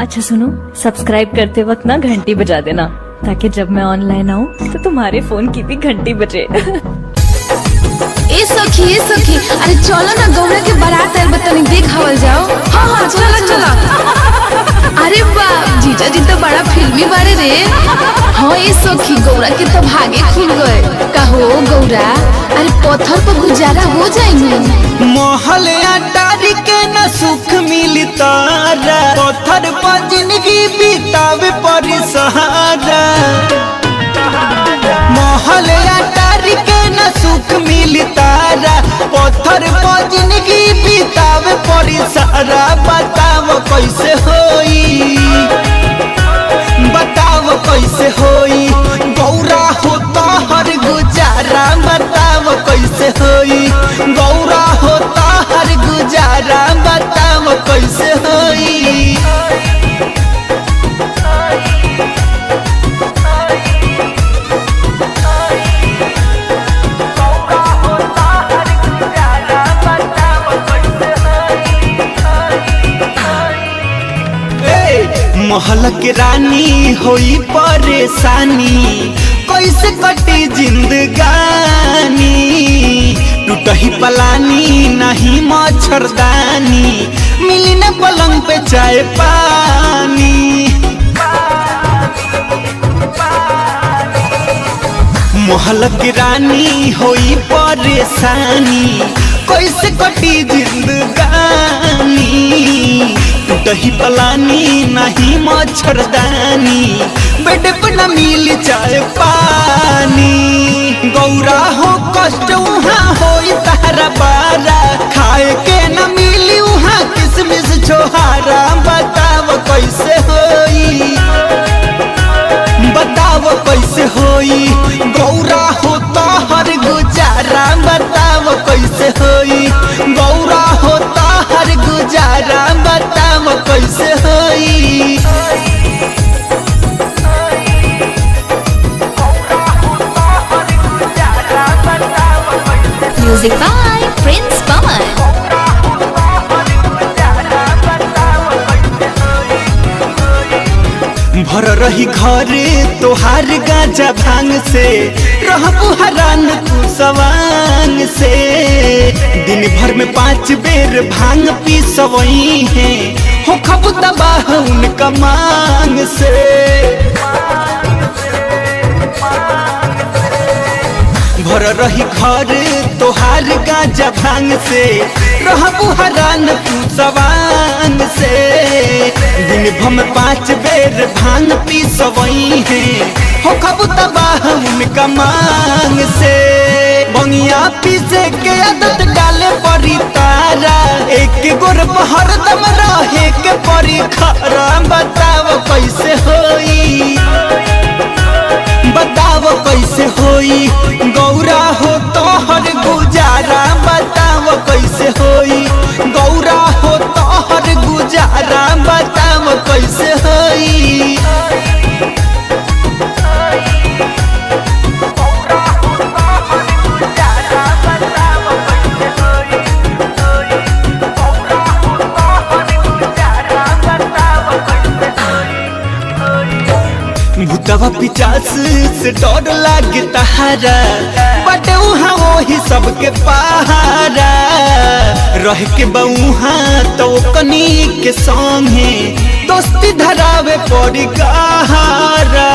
अच्छा सुनो, सब्सक्राइब करते वक्त ना घंटी बजा देना ताकि जब मैं ऑनलाइन आऊँ तो तुम्हारे फोन की भी घंटी बजे। ए सखी अरे चलो ना गौरा के बारात आयल बतनी देखावल जाओ। हाँ चलो अरे वाह जीजा जी तो बड़ा फिल्मी बारे रे। हाँ ए सखी गौरा के तो भागे खुल गए। कहो गौरा अरे पत्थर पर गुजारा हो जाएंगे। महल अटारी के न सुख मिली तारा, पत्थर पर जिंदगी बितावे परी सहारा। महल अटारी के न सुख मिली तारा, पत्थर पर जिंदगी बितावे परी सहारा। बताओ कैसे होई, बताओ कैसे होई गौरा होता हर गुजारा। बताओ कैसे होई गौरा होता हर गुजारा। बताओ कैसे होई। महल के रानी होई परेशानी, कैसे कटी जिंदगानी। टूटही पलानी नहीं मच्छरदानी, मिली न पलंग पे चाय पानी। महल की रानी होई परेशानी, कैसे कटी जिंदगानी। टूटही पलानी नहीं मच्छरदानी, बेड पे न मिली चाय पानी। गौरा हो कष्ट वहाँ होई तारा बारा, खाए के न मिली वहाँ किसमिस छोहारा। बताओ कैसे होई, बताओ कैसे होई गौरा होता हर गुजारा। बताओ कैसे होई गौरा होता हर गुजारा। बताओ कैसे होई। म्यूजिक बाय प्रिंस पवन। भर रही घर तोहार गाजा भांग से, रहबू हरान तू सवांग से। दिन भर में 5 बेर भांग पी सवई है, हो खब तबाह उनका मांग से। भर रही घर तोहार गाजा भांग से, रहबू हरान तू सवांग से। दिन भर में 5 बेर भांग पी सवई है, हो खब तबाह उनका मांग से। बंगिया पीसे के आदत डाले परी तारा, एक गोर हरदम रहे के परी खरा। बताओ कैसे होई, बताओ कैसे होई गौरा हो तो हर गुजारा। बताओ कैसे होई गौरा हो तो हर गुजारा। बताओ कैसे होई। भूतवा पिचास से डर लागे तहारा, बट उहाँ वही सबके पहारा। रह के बउहा तो कनी के संगे, दोस्ती धरावे पड़ी गहारा।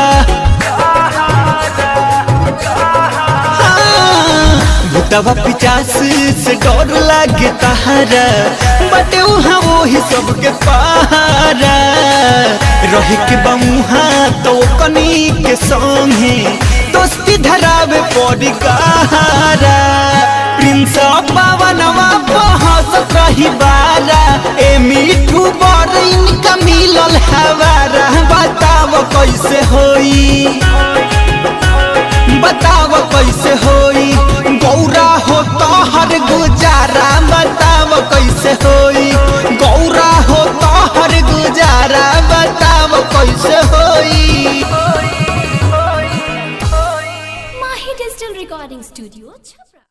भूतवा पिचास से डर लागे तहारा, बट उहाँ वही सबके पहारा। रह के बउहा तो कनी के संगे, दोस्ती धरावे पड़ी गहारा। प्रिंस पावनवा बहसत रही बारा, ए मिठू बड़ इनका मिलल हवारा। बताओ कैसे होई, बताओ कैसे होई गौरा हो तो हर गुजारा।